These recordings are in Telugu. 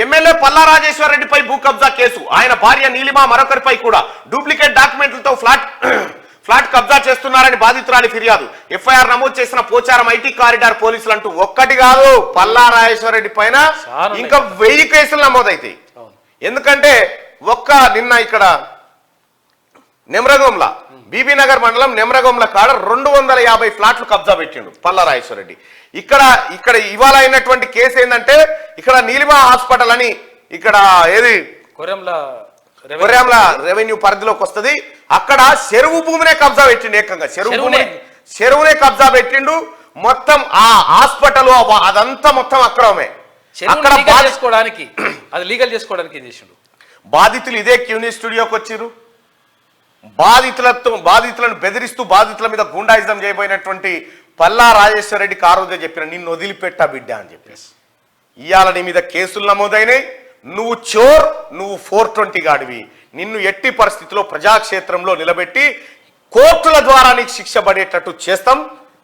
ఎమ్మెల్యే పల్లా రాజేశ్వర రెడ్డిపై భూ కబ్జా కేసు, ఆయన భార్య నీలిమ మరొకరిపై కూడా డూప్లికేట్ డాక్యుమెంట్లతో ఫ్లాట్ కబ్జా చేస్తున్నారని బాధితురాలి ఫిర్యాదు. ఎఫ్ఐఆర్ నమోదు చేసిన పోచారం ఐటీ కారిడార్ పోలీసులు అంటూ ఒక్కటి కాదు పల్లా రాజేశ్వర రెడ్డి పైన ఇంకా 1000 కేసులు నమోదైతాయి. ఎందుకంటే నిన్న ఇక్కడ నెమ్రగంల బీబీ నగర్ మండలం నెమ్రగంల కాడ 250 ఫ్లాట్లు కబ్జా పెట్టిండు పల్లా రాజేశ్వర రెడ్డి. ఇక్కడ ఇవాళ అయినటువంటి కేసు ఏంటంటే ఇక్కడ నీలిమా హాస్పిటల్ అని ఇక్కడ ఏది కొర్యాంల రెవెన్యూ పరిధిలోకి వస్తుంది. అక్కడ చెరువు భూమినే కబ్జా పెట్టిండు. ఏకంగా చెరువునే కబ్జా పెట్టిండు. మొత్తం ఆ హాస్పిటల్ అదంతా మొత్తం అక్రమమే. అక్కడ లీగల్ చేసుకోవడానికి ఏం చేసిండు? బాధితులు ఇదే క్యూనీ స్టూడియోకి వచ్చిర్రు. బాధితులను బెదిరిస్తూ బాధితుల మీద గూండాయిజం చేయబోయినటువంటి పల్లా రాజేశ్వర రెడ్డికి ఆ రోజే చెప్పిన నిన్ను వదిలిపెట్టా బిడ్డ అని చెప్పేసి. ఇవాళ నీ మీద కేసులు నమోదైనాయి. నువ్వు చోర్, నువ్వు 420 గాడివి. నిన్ను ఎట్టి పరిస్థితిలో ప్రజాక్షేత్రంలో నిలబెట్టి కోర్టుల ద్వారా నీకు శిక్ష పడేటట్టు చేస్తాం.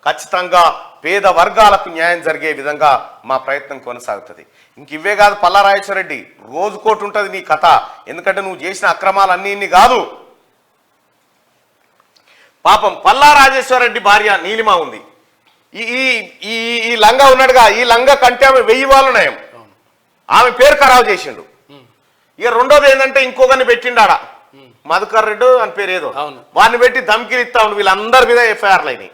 ఖచ్చితంగా పేద వర్గాలకు న్యాయం జరిగే విధంగా మా ప్రయత్నం కొనసాగుతుంది. ఇంక ఇవే కాదు పల్లా రాజేశ్వర రెడ్డి, రోజుకోటి ఉంటుంది నీ కథ. ఎందుకంటే నువ్వు చేసిన అక్రమాలు అన్నీ కాదు. పాపం పల్లా రాజేశ్వర రెడ్డి భార్య నీలిమ ఉంది. ఈ లంగా ఉన్నాడుగా, ఈ లంగా కంటే ఆమె 1000 వాళ్ళు నయం. ఆమె పేరు ఖరాబు చేసిండు. ఇక రెండోది ఏంటంటే ఇంకొకరిని పెట్టిండాడ మధుకర్ రెడ్డి అని పేరు ఏదో, వాడిని పెట్టి ధమ్కిలు ఇస్తా ఉండు. వీళ్ళందరి మీద ఎఫ్ఐఆర్లు అయినాయి.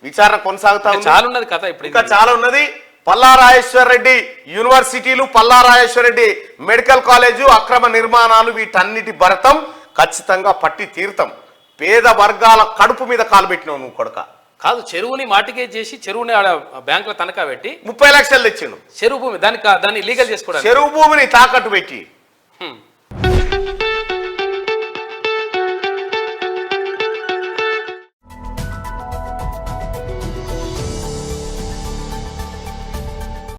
విచారణ కొనసాగుతా ఉంది. చాలా ఉన్నది కథ, ఇప్పుడు ఇంకా చాలా ఉన్నది. పల్లా రాజేశ్వర రెడ్డి యూనివర్సిటీలు, పల్లా రాజేశ్వర రెడ్డి మెడికల్ కాలేజు అక్రమ నిర్మాణాలు, వీటన్నిటి భరతం ఖచ్చితంగా పట్టి తీరుతాం. పేద వర్గాల కడుపు మీద కాలు పెట్టినావు నువ్వు కొడక. కాదు, చెరువుని మాటికే చేసి చెరువుని బ్యాంకులో తనఖా పెట్టి 30 లక్షలు తెచ్చిండు. చెరువు భూమి దాన్ని లీగల్ చేసుకోవడానికి చెరువు భూమిని తాకట్టు పెట్టి